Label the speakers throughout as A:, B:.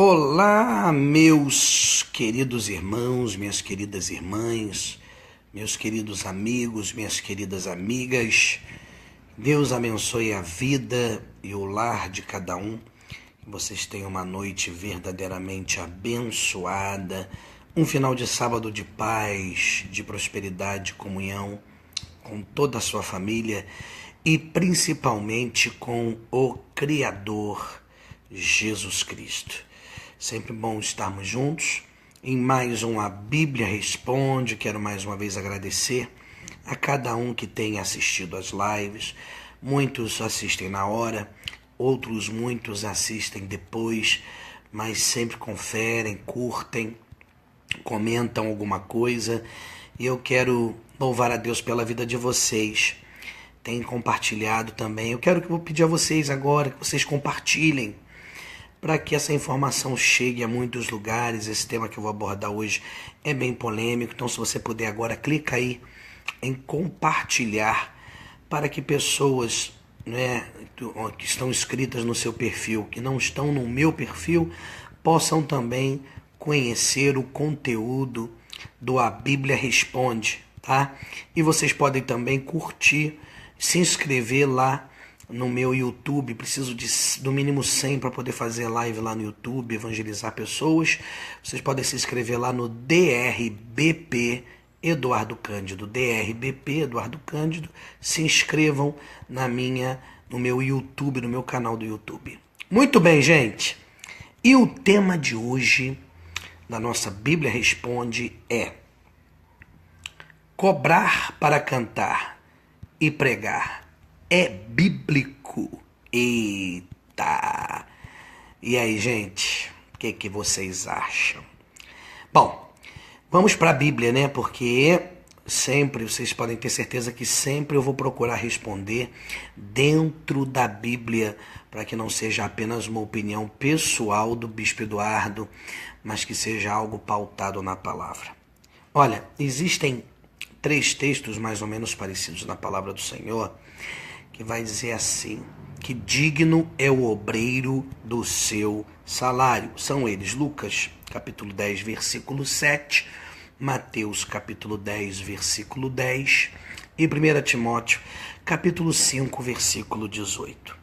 A: Olá, meus queridos irmãos, minhas queridas irmãs, meus queridos amigos, minhas queridas amigas. Deus abençoe a vida e o lar de cada um. Que vocês tenham uma noite verdadeiramente abençoada, um final de sábado de paz, de prosperidade, de comunhão com toda a sua família e principalmente com o Criador Jesus Cristo. Sempre bom estarmos juntos em mais um A Bíblia Responde. Quero mais uma vez agradecer a cada um que tem assistido às lives. Muitos assistem na hora, muitos assistem depois, mas sempre conferem, curtem, comentam alguma coisa. E eu quero louvar a Deus pela vida de vocês. Tem compartilhado também. Eu vou pedir a vocês agora que vocês compartilhem, para que essa informação chegue a muitos lugares. Esse tema que eu vou abordar hoje é bem polêmico, então se você puder agora, clica aí em compartilhar, para que pessoas, que estão inscritas no seu perfil, que não estão no meu perfil, possam também conhecer o conteúdo do A Bíblia Responde, tá? E vocês podem também curtir, se inscrever lá no meu YouTube. Preciso de no mínimo 100 para poder fazer live lá no YouTube, evangelizar pessoas. Vocês podem se inscrever lá no DRBP Eduardo Cândido, DRBP Eduardo Cândido. Se inscrevam no meu YouTube, no meu canal do YouTube. Muito bem, gente. E o tema de hoje da nossa Bíblia Responde é: cobrar para cantar e pregar é bíblico? Eita! E aí, gente? O que vocês acham? Bom, vamos para a Bíblia, né? Porque sempre, vocês podem ter certeza que sempre eu vou procurar responder dentro da Bíblia, para que não seja apenas uma opinião pessoal do Bispo Eduardo, mas que seja algo pautado na palavra. Olha, existem 3 textos mais ou menos parecidos na palavra do Senhor, que vai dizer assim, que digno é o obreiro do seu salário. São eles Lucas, capítulo 10, versículo 7, Mateus, capítulo 10, versículo 10 e 1 Timóteo, capítulo 5, versículo 18.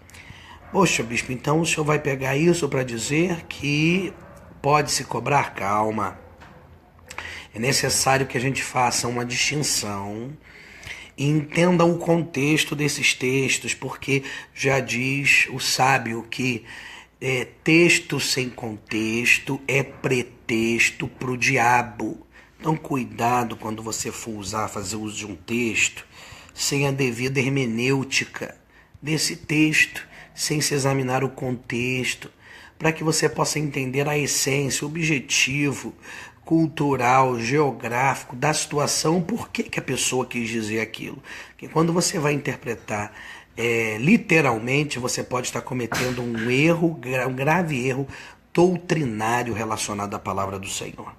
A: Poxa, bispo, então o senhor vai pegar isso para dizer que pode se cobrar? Calma. É necessário que a gente faça uma distinção e entendam o contexto desses textos, porque já diz o sábio que texto sem contexto é pretexto para o diabo. Então cuidado quando você for fazer uso de um texto sem a devida hermenêutica desse texto, sem se examinar o contexto, para que você possa entender a essência, o objetivo cultural, geográfico da situação, por que a pessoa quis dizer aquilo. Porque quando você vai interpretar literalmente, você pode estar cometendo um grave erro doutrinário relacionado à palavra do Senhor.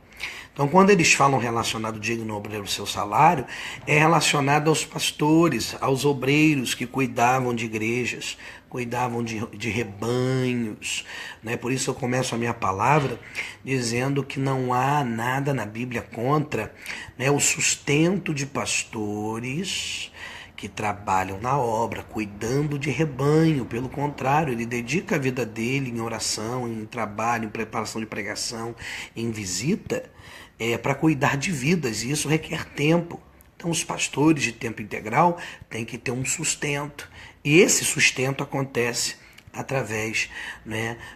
A: Então, quando eles falam relacionado digno obreiro do seu salário, é relacionado aos pastores, aos obreiros que cuidavam de igrejas, cuidavam de rebanhos, né? Por isso eu começo a minha palavra dizendo que não há nada na Bíblia contra, né, o sustento de pastores que trabalham na obra, cuidando de rebanho. Pelo contrário, ele dedica a vida dele em oração, em trabalho, em preparação de pregação, em visita, para cuidar de vidas, e isso requer tempo. Então os pastores de tempo integral têm que ter um sustento, e esse sustento acontece através,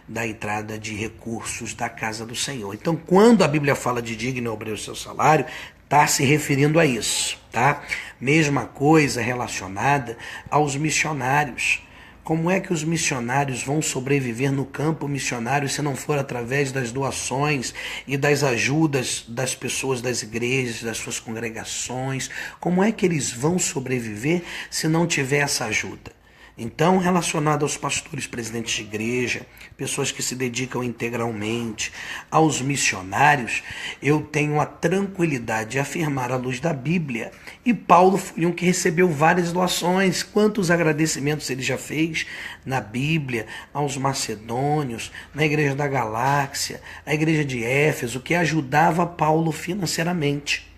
A: da entrada de recursos da casa do Senhor. Então, quando a Bíblia fala de digno é obreiro o seu salário, está se referindo a isso, tá? Mesma coisa relacionada aos missionários. Como é que os missionários vão sobreviver no campo missionário se não for através das doações e das ajudas das pessoas das igrejas, das suas congregações? Como é que eles vão sobreviver se não tiver essa ajuda? Então, relacionado aos pastores, presidentes de igreja, pessoas que se dedicam integralmente, aos missionários, eu tenho a tranquilidade de afirmar à luz da Bíblia. E Paulo foi um que recebeu várias doações. Quantos agradecimentos ele já fez na Bíblia, aos macedônios, na igreja da Galáxia, a igreja de Éfeso, que ajudava Paulo financeiramente.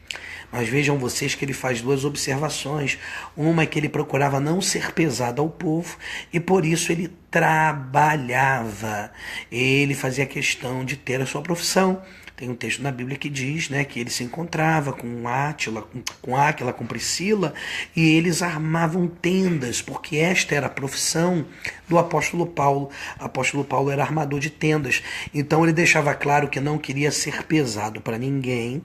A: Mas vejam vocês que ele faz duas observações. Uma é que ele procurava não ser pesado ao povo e por isso ele trabalhava. Ele fazia questão de ter a sua profissão. Tem um texto na Bíblia que diz, né, que ele se encontrava com Átila, com Áquila, com Priscila, e eles armavam tendas, porque esta era a profissão do apóstolo Paulo. O apóstolo Paulo era armador de tendas. Então ele deixava claro que não queria ser pesado para ninguém,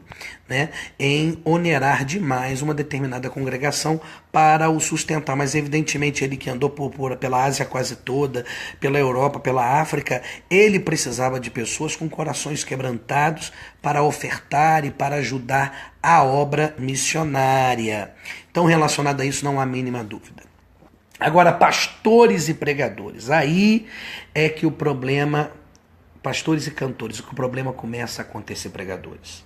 A: né, em onerar demais uma determinada congregação para o sustentar. Mas evidentemente ele que andou pela Ásia quase toda, pela Europa, pela África, ele precisava de pessoas com corações quebrantados para ofertar e para ajudar a obra missionária. Então, relacionado a isso, não há mínima dúvida. Agora, pastores e pregadores. Aí é que o problema, pastores e cantores, o problema começa a acontecer, pregadores.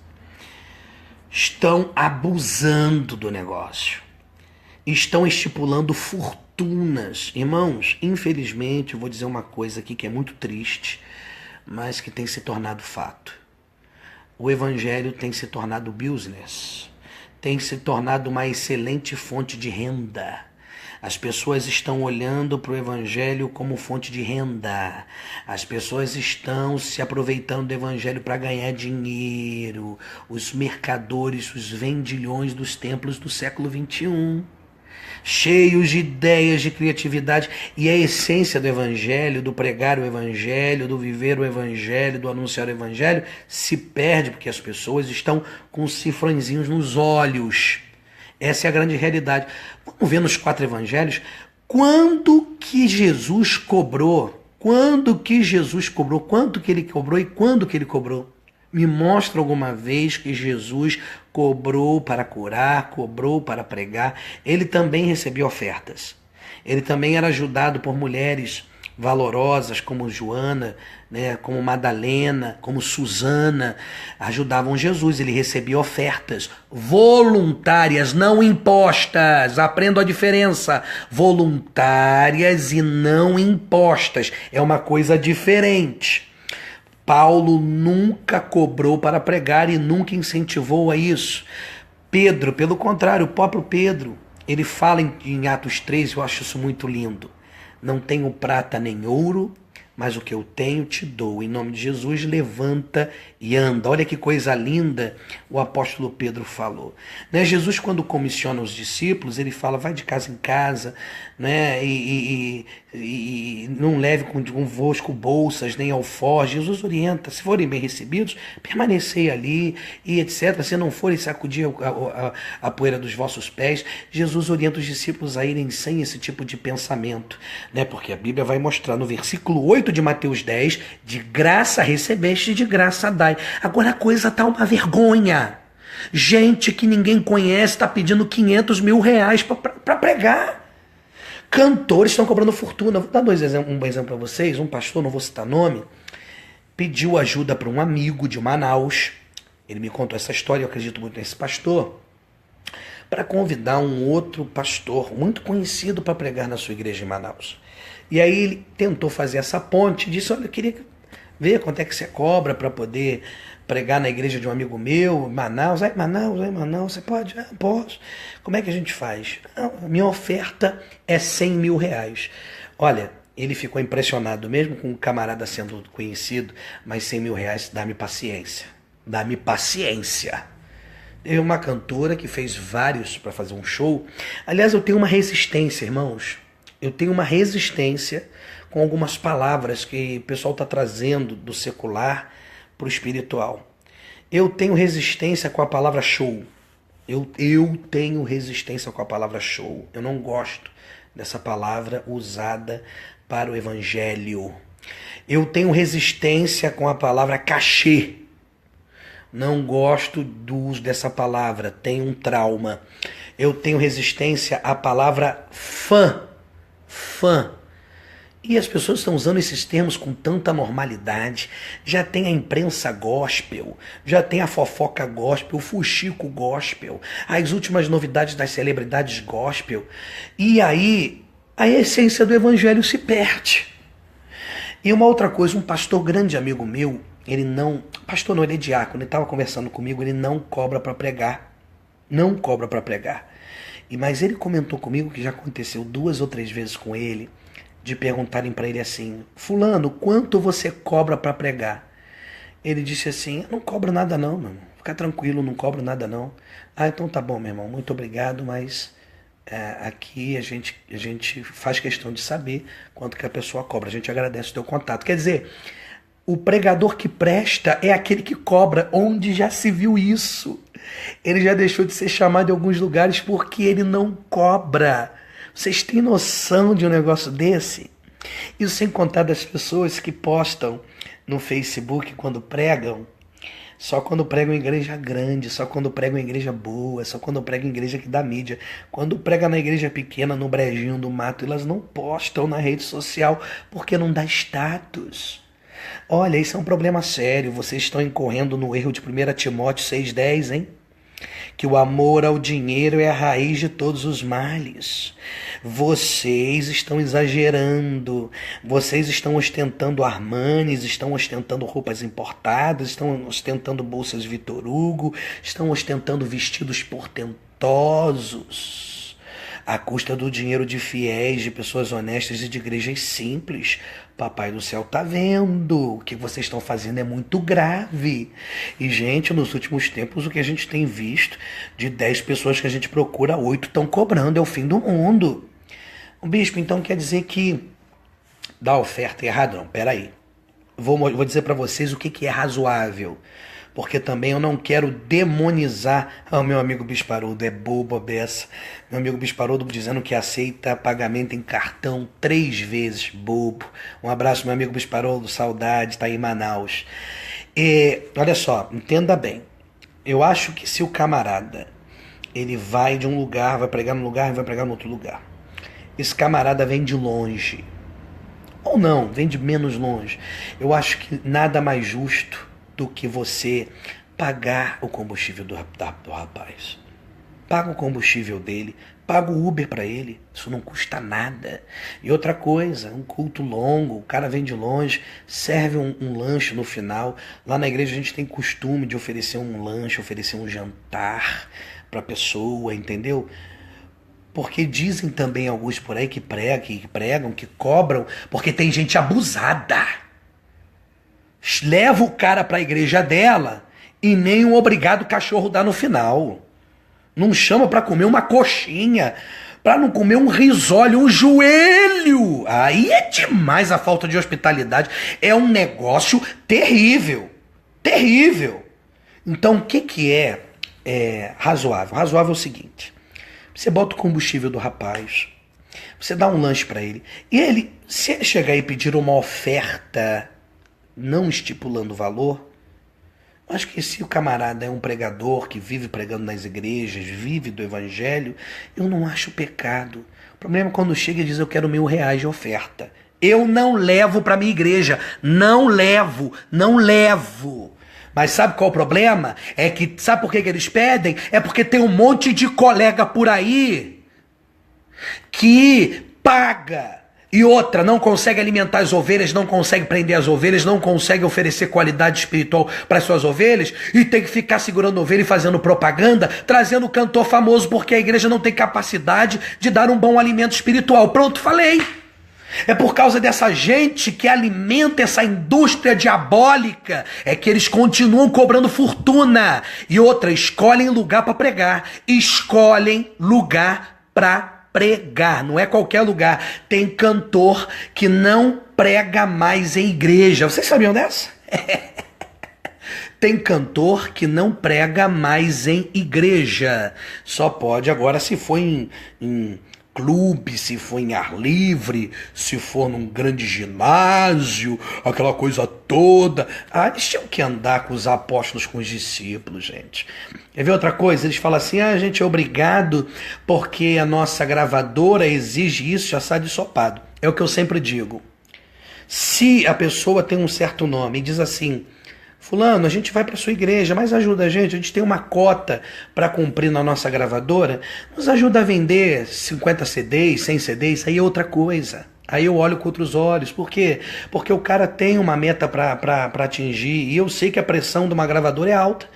A: Estão abusando do negócio. Estão estipulando fortunas. Irmãos, infelizmente, eu vou dizer uma coisa aqui que é muito triste, mas que tem se tornado fato. O evangelho tem se tornado business, tem se tornado uma excelente fonte de renda. As pessoas estão olhando para o evangelho como fonte de renda. As pessoas estão se aproveitando do evangelho para ganhar dinheiro. Os mercadores, os vendilhões dos templos do século XXI. Cheios de ideias, de criatividade, e a essência do evangelho, do pregar o evangelho, do viver o evangelho, do anunciar o evangelho, se perde porque as pessoas estão com cifrõezinhos nos olhos. Essa é a grande realidade. Vamos ver nos 4 evangelhos quando que Jesus cobrou, quanto que ele cobrou e quando que ele cobrou. Me mostra alguma vez que Jesus cobrou para curar, cobrou para pregar. Ele também recebia ofertas. Ele também era ajudado por mulheres valorosas como Joana, né, como Madalena, como Susana. Ajudavam Jesus. Ele recebia ofertas voluntárias, não impostas. Aprenda a diferença. Voluntárias e não impostas. É uma coisa diferente. Paulo nunca cobrou para pregar e nunca incentivou a isso. Pedro, pelo contrário, o próprio Pedro, ele fala em Atos 3, eu acho isso muito lindo. Não tenho prata nem ouro, mas o que eu tenho te dou. Em nome de Jesus, levanta e anda. Olha que coisa linda o apóstolo Pedro falou. Né? Jesus, quando comissiona os discípulos, ele fala, vai de casa em casa, né? e não leve convosco bolsas nem alforjes. Jesus orienta, se forem bem recebidos, permanecei ali, e etc. Se não forem sacudir a poeira dos vossos pés, Jesus orienta os discípulos a irem sem esse tipo de pensamento, né? Porque a Bíblia vai mostrar no versículo 8 de Mateus 10, de graça recebeste, de graça dai. Agora a coisa tá uma vergonha. Gente que ninguém conhece está pedindo 500 mil reais para pregar. Cantores estão cobrando fortuna. Vou dar um exemplo para vocês. Um pastor, não vou citar nome, pediu ajuda para um amigo de Manaus. Ele me contou essa história, eu acredito muito nesse pastor, para convidar um outro pastor muito conhecido para pregar na sua igreja em Manaus. E aí ele tentou fazer essa ponte, disse, olha, eu queria ver quanto é que você cobra para poder pregar na igreja de um amigo meu, em Manaus. Manaus, você pode? Ah, posso. Como é que a gente faz? Ah, minha oferta é 100 mil reais. Olha, ele ficou impressionado, mesmo com o camarada sendo conhecido, mas 100 mil reais, dá-me paciência. Dá-me paciência. Teve uma cantora que fez vários para fazer um show. Aliás, eu tenho uma resistência, irmãos. Eu tenho uma resistência com algumas palavras que o pessoal está trazendo do secular para o espiritual. Eu tenho resistência com a palavra show. Eu tenho resistência com a palavra show. Eu não gosto dessa palavra usada para o evangelho. Eu tenho resistência com a palavra cachê. Não gosto do uso dessa palavra, tenho um trauma. Eu tenho resistência à palavra fã. fã. E as pessoas estão usando esses termos com tanta normalidade. Já tem a imprensa gospel, já tem a fofoca gospel, o fuxico gospel, as últimas novidades das celebridades gospel. E aí a essência do evangelho se perde. E uma outra coisa, um pastor grande amigo meu, ele não... Pastor não, ele é diácono, ele estava conversando comigo, ele não cobra para pregar. Não cobra para pregar. Mas ele comentou comigo que já aconteceu 2 ou 3 vezes com ele, de perguntarem para ele assim: fulano, quanto você cobra para pregar? Ele disse assim: eu não cobro nada não, meu irmão. Fica tranquilo, não cobro nada não. Ah, então tá bom, meu irmão, muito obrigado, mas aqui a gente faz questão de saber quanto que a pessoa cobra. A gente agradece o teu contato. Quer dizer, o pregador que presta é aquele que cobra. Onde já se viu isso? Ele já deixou de ser chamado em alguns lugares porque ele não cobra. Vocês têm noção de um negócio desse? Isso sem contar das pessoas que postam no Facebook quando pregam, só quando pregam em igreja grande, só quando pregam em igreja boa, só quando pregam em igreja que dá mídia. Quando prega na igreja pequena, no brejinho do mato, elas não postam na rede social porque não dá status. Olha, isso é um problema sério. Vocês estão incorrendo no erro de 1 Timóteo 6,10, hein? Que o amor ao dinheiro é a raiz de todos os males. Vocês estão exagerando. Vocês estão ostentando Armanis, estão ostentando roupas importadas, estão ostentando bolsas Vitor Hugo, estão ostentando vestidos portentosos à custa do dinheiro de fiéis, de pessoas honestas e de igrejas simples. Papai do céu tá vendo. O que vocês estão fazendo é muito grave. E, gente, nos últimos tempos, o que a gente tem visto, de 10 pessoas que a gente procura, 8 estão cobrando. É o fim do mundo. Bispo, então quer dizer que dá oferta errada? Não, peraí. Vou dizer para vocês o que é razoável. Porque também eu não quero demonizar. O meu amigo Bisparudo é bobo a beça. Meu amigo Bisparudo dizendo que aceita pagamento em cartão 3 vezes. Bobo. Um abraço, meu amigo Bisparudo. Saudade, tá aí em Manaus. Olha só, entenda bem. Eu acho que se o camarada ele vai de um lugar, vai pregar num lugar e vai pregar no outro lugar, esse camarada vem de longe. Ou não, vem de menos longe. Eu acho que nada mais justo do que você pagar o combustível do rapaz. Paga o combustível dele, paga o Uber para ele, isso não custa nada. E outra coisa, um culto longo, o cara vem de longe, serve um lanche no final. Lá na igreja a gente tem costume de oferecer um lanche, oferecer um jantar para a pessoa, entendeu? Porque dizem também alguns por aí que pregam, que cobram, porque tem gente abusada. Leva o cara para a igreja dela e nem um obrigado cachorro dá no final. Não chama para comer uma coxinha, para não comer um risole, um joelho. Aí é demais a falta de hospitalidade. É um negócio terrível. Terrível. Então o que é razoável? Razoável é o seguinte. Você bota o combustível do rapaz, você dá um lanche para ele, e ele, se ele chegar e pedir uma oferta não estipulando valor, acho que se o camarada é um pregador que vive pregando nas igrejas, vive do evangelho, eu não acho pecado. O problema é quando chega e diz: eu quero R$1.000 de oferta. Eu não levo para minha igreja. Não levo. Mas sabe qual é o problema? É que, sabe por que eles pedem? É porque tem um monte de colega por aí que paga. E outra, não consegue alimentar as ovelhas, não consegue prender as ovelhas, não consegue oferecer qualidade espiritual para as suas ovelhas e tem que ficar segurando a ovelha e fazendo propaganda, trazendo cantor famoso porque a igreja não tem capacidade de dar um bom alimento espiritual. Pronto, falei. É por causa dessa gente que alimenta essa indústria diabólica, é que eles continuam cobrando fortuna. E outra, escolhem lugar para pregar. Escolhem lugar para pregar, não é qualquer lugar. Tem cantor que não prega mais em igreja. Vocês sabiam dessa? Tem cantor que não prega mais em igreja. Só pode agora se for em clube, se for em ar livre, se for num grande ginásio, aquela coisa toda. Eles tinham que andar com os apóstolos, com os discípulos, gente. Quer ver outra coisa? Eles falam assim, a gente é obrigado porque a nossa gravadora exige isso, já sai de ensopado. É o que eu sempre digo. Se a pessoa tem um certo nome e diz assim, fulano, a gente vai para sua igreja, mas ajuda a gente tem uma cota para cumprir na nossa gravadora, nos ajuda a vender 50 CDs, 100 CDs, aí é outra coisa. Aí eu olho com outros olhos. Por quê? Porque o cara tem uma meta para atingir e eu sei que a pressão de uma gravadora é alta.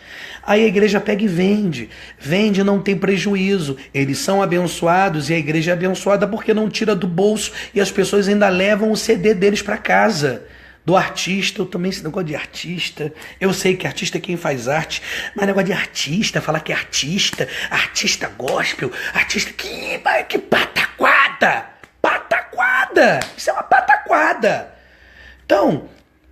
A: Aí a igreja pega e vende. Vende, não tem prejuízo. Eles são abençoados e a igreja é abençoada porque não tira do bolso e as pessoas ainda levam o CD deles para casa. Do artista, eu também esse negócio de artista. Eu sei que artista é quem faz arte, mas negócio de artista, falar que é artista gospel, artista que pataquada! Pataquada! Isso é uma pataquada! Então,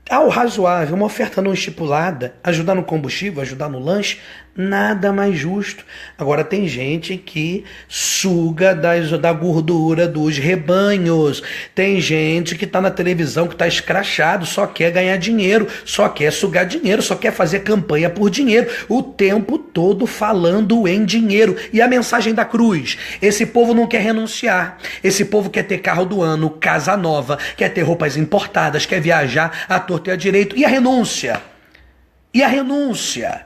A: ao razoável, uma oferta não estipulada, ajudar no combustível, ajudar no lanche, nada mais justo. Agora tem gente que suga da gordura dos rebanhos. Tem gente que está na televisão, que está escrachado, só quer ganhar dinheiro, só quer sugar dinheiro, só quer fazer campanha por dinheiro, o tempo todo falando em dinheiro. E a mensagem da cruz? Esse povo não quer renunciar. Esse povo quer ter carro do ano, casa nova, quer ter roupas importadas, quer viajar à torta e à direito. E a renúncia? E a renúncia?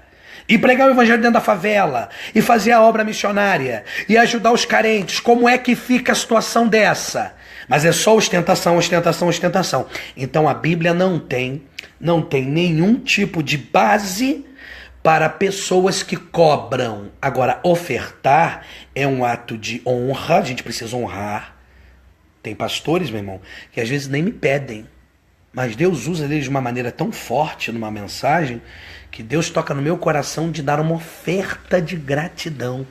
A: E pregar o evangelho dentro da favela, e fazer a obra missionária, e ajudar os carentes. Como é que fica a situação dessa? Mas é só ostentação, ostentação, ostentação. Então a Bíblia não tem nenhum tipo de base para pessoas que cobram. Agora, ofertar é um ato de honra, a gente precisa honrar. Tem pastores, meu irmão, que às vezes nem me pedem. Mas Deus usa eles de uma maneira tão forte numa mensagem que Deus toca no meu coração de dar uma oferta de gratidão.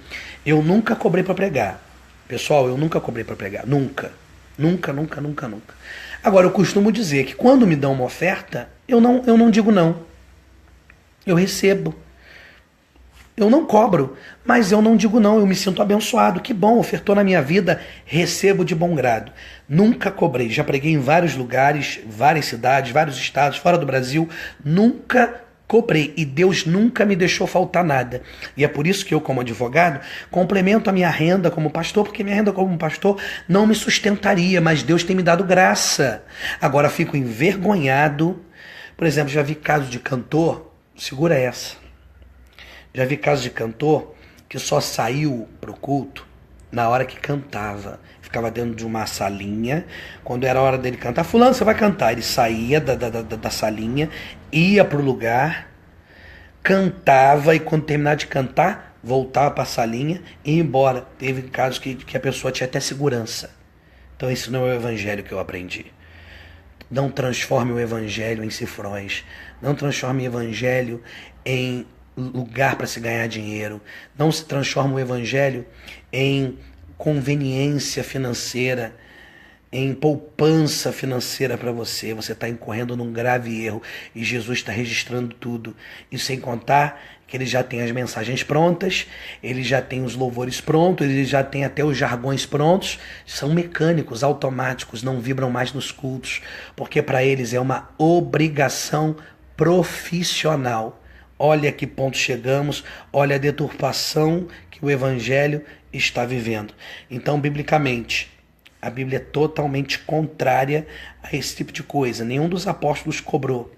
A: Eu nunca cobrei para pregar. Pessoal, eu nunca cobrei para pregar. Nunca. Nunca, nunca, nunca, nunca. Agora, eu costumo dizer que quando me dão uma oferta, eu não digo não. Eu recebo. Eu não cobro, mas eu não digo não, eu me sinto abençoado. Que bom, ofertou na minha vida, recebo de bom grado. Nunca cobrei, já preguei em vários lugares, várias cidades, vários estados, fora do Brasil. Nunca cobrei e Deus nunca me deixou faltar nada. E é por isso que eu, como advogado, complemento a minha renda como pastor, porque minha renda como pastor não me sustentaria, mas Deus tem me dado graça. Agora fico envergonhado. Por exemplo, já vi caso de cantor, segura essa. Já vi casos de cantor que só saiu pro culto na hora que cantava. Ficava dentro de uma salinha. Quando era a hora dele cantar, fulano, você vai cantar. Ele saía da salinha, ia pro lugar, cantava e quando terminar de cantar, voltava pra salinha e ia embora. Teve casos que a pessoa tinha até segurança. Então esse não é o evangelho que eu aprendi. Não transforme o evangelho em cifrões. Não transforme o evangelho em lugar para se ganhar dinheiro. Não se transforma o evangelho em conveniência financeira, em poupança financeira para você. Você está incorrendo num grave erro e Jesus está registrando tudo. E sem contar que ele já tem as mensagens prontas, ele já tem os louvores prontos, ele já tem até os jargões prontos. São mecânicos, automáticos, não vibram mais nos cultos, porque para eles é uma obrigação profissional. Olha a que ponto chegamos, olha a deturpação que o evangelho está vivendo. Então, biblicamente, a Bíblia é totalmente contrária a esse tipo de coisa. Nenhum dos apóstolos cobrou.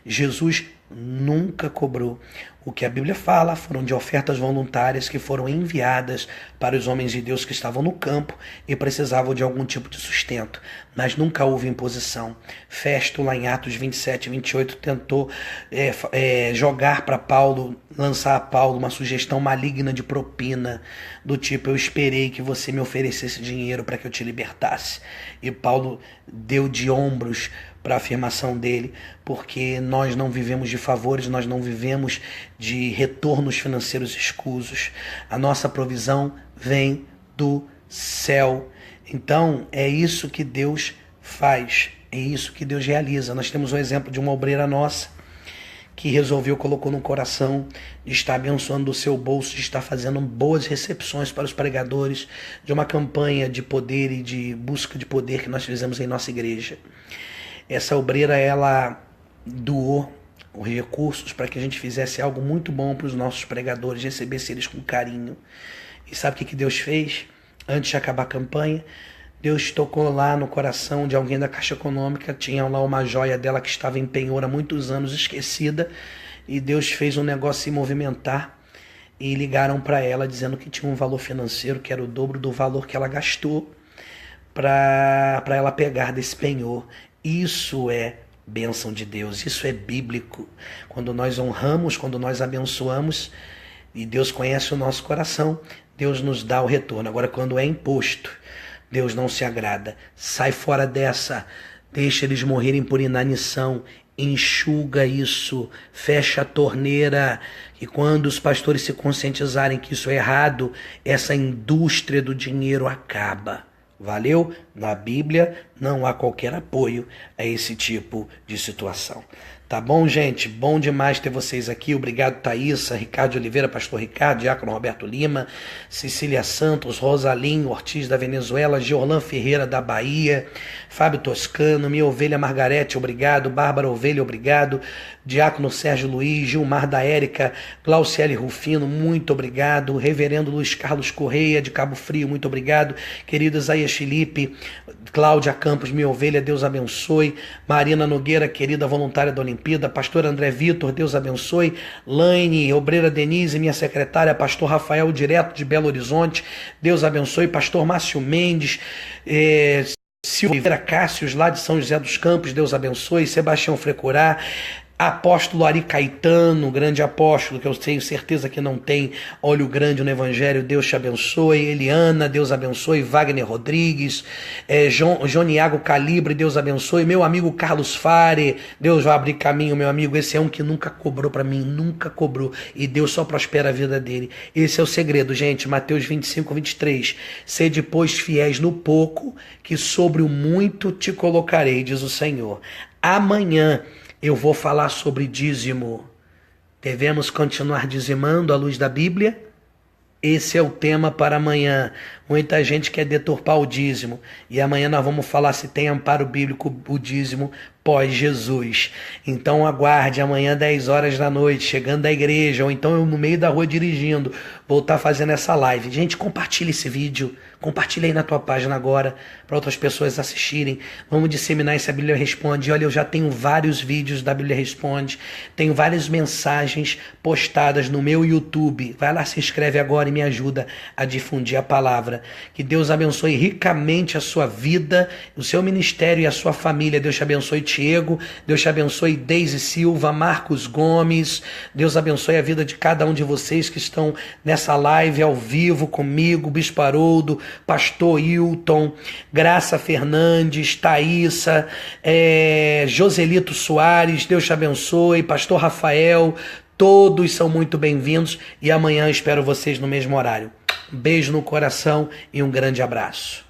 A: Jesus nunca cobrou. O que a Bíblia fala foram de ofertas voluntárias que foram enviadas para os homens de Deus que estavam no campo e precisavam de algum tipo de sustento, mas nunca houve imposição. Festo, lá em Atos 27 e 28, tentou jogar para Paulo, lançar a Paulo uma sugestão maligna de propina, do tipo, eu esperei que você me oferecesse dinheiro para que eu te libertasse. E Paulo deu de ombros para a afirmação dele, porque nós não vivemos de favores, nós não vivemos de retornos financeiros escusos. A nossa provisão vem do céu. Então, é isso que Deus faz, é isso que Deus realiza. Nós temos um exemplo de uma obreira nossa, que resolveu, colocou no coração de estar abençoando o seu bolso, de estar fazendo boas recepções para os pregadores, de uma campanha de poder e de busca de poder que nós fizemos em nossa igreja. Essa obreira, ela doou os recursos para que a gente fizesse algo muito bom para os nossos pregadores, recebesse eles com carinho. E sabe o que Deus fez? Antes de acabar a campanha, Deus tocou lá no coração de alguém da Caixa Econômica, tinha lá uma joia dela que estava em penhor há muitos anos, esquecida, e Deus fez um negócio se movimentar, e ligaram para ela dizendo que tinha um valor financeiro que era o dobro do valor que ela gastou para ela pegar desse penhor. Isso é bênção de Deus, isso é bíblico. Quando nós honramos, quando nós abençoamos, e Deus conhece o nosso coração, Deus nos dá o retorno. Agora, quando é imposto, Deus não se agrada. Sai fora dessa, deixa eles morrerem por inanição, enxuga isso, fecha a torneira, e quando os pastores se conscientizarem que isso é errado, essa indústria do dinheiro acaba. Valeu? Na Bíblia não há qualquer apoio a esse tipo de situação. Tá bom, gente? Bom demais ter vocês aqui. Obrigado, Thaísa, Ricardo de Oliveira, Pastor Ricardo, Diácono Roberto Lima, Cecília Santos, Rosalinho Ortiz da Venezuela, Georlan Ferreira da Bahia, Fábio Toscano, Minha Ovelha Margarete, obrigado, Bárbara Ovelha, obrigado, Diácono Sérgio Luiz, Gilmar da Érica, Glauciele Rufino, muito obrigado, Reverendo Luiz Carlos Correia de Cabo Frio, muito obrigado, querido Isaías Felipe, Cláudia Campos, Minha Ovelha, Deus abençoe, Marina Nogueira, querida voluntária da Olimpíada, Pastor André Vitor, Deus abençoe, Laine, Obreira Denise, minha secretária, Pastor Rafael, direto de Belo Horizonte, Deus abençoe, Pastor Márcio Mendes, Silveira Cássios, lá de São José dos Campos, Deus abençoe, Sebastião Frecurá, Apóstolo Ari Caetano, grande apóstolo, que eu tenho certeza que não tem olho grande no Evangelho, Deus te abençoe. Eliana, Deus abençoe. Wagner Rodrigues, Joniago Calibre, Deus abençoe. Meu amigo Carlos Fare, Deus vai abrir caminho, meu amigo. Esse é um que nunca cobrou para mim, nunca cobrou, e Deus só prospera a vida dele. Esse é o segredo, gente. Mateus 25, 23. Sede, pois, fiéis no pouco, que sobre o muito te colocarei, diz o Senhor. Amanhã eu vou falar sobre dízimo. Devemos continuar dizimando à luz da Bíblia? Esse é o tema para amanhã. Muita gente quer deturpar o dízimo. E amanhã nós vamos falar se tem amparo bíblico o dízimo pós-Jesus. Então aguarde amanhã 10 horas da noite, chegando da igreja, ou então eu no meio da rua dirigindo, vou estar fazendo essa live. Gente, compartilha esse vídeo. Compartilha aí na tua página agora, para outras pessoas assistirem. Vamos disseminar esse A Bíblia Responde. Olha, eu já tenho vários vídeos da Bíblia Responde. Tenho várias mensagens postadas no meu YouTube. Vai lá, se inscreve agora e me ajuda a difundir a palavra. Que Deus abençoe ricamente a sua vida, o seu ministério e a sua família. Deus te abençoe, Diego. Deus te abençoe, Deise Silva, Marcos Gomes. Deus abençoe a vida de cada um de vocês que estão nessa live ao vivo comigo, Bispo Haroldo, Pastor Hilton, Graça Fernandes, Thaísa, Joselito Soares, Deus te abençoe, Pastor Rafael, todos são muito bem-vindos e amanhã espero vocês no mesmo horário. Um beijo no coração e um grande abraço.